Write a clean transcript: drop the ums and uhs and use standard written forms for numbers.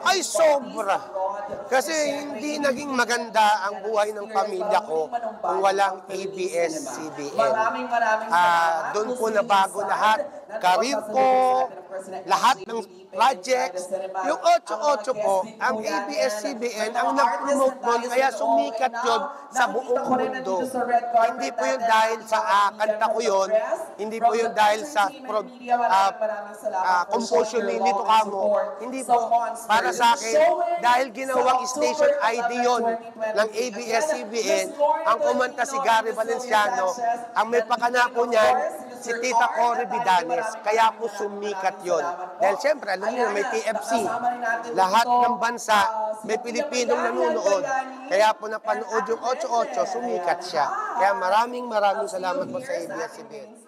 Ay, sobra. Kasi hindi naging maganda ang buhay ng pamilya ko kung walang ABS-CBN. Doon po nabago lahat. Career ko, lahat ng projects. Yung 8-8 po, ang ABS-CBN ang nag-promote doon, kaya sumikat yun sa buong mundo. Hindi po yun dahil sa kanta ko yun, hindi po yun dahil sa composition ni Lito Camo, hindi po. Para sa akin, dahil ginawang station ID yun ng ABS-CBN, ang kumanta si Gary Valenciano, ang may pakana po niyan, si Tita Cory Vidanes. Kaya po sumikat yun. Dahil siyempre, alam niyo, may TFC. Lahat ng bansa, may Pilipinong nanonood. Kaya po napanood yung 8-8, sumikat siya. Kaya maraming salamat po sa ABS-CBN.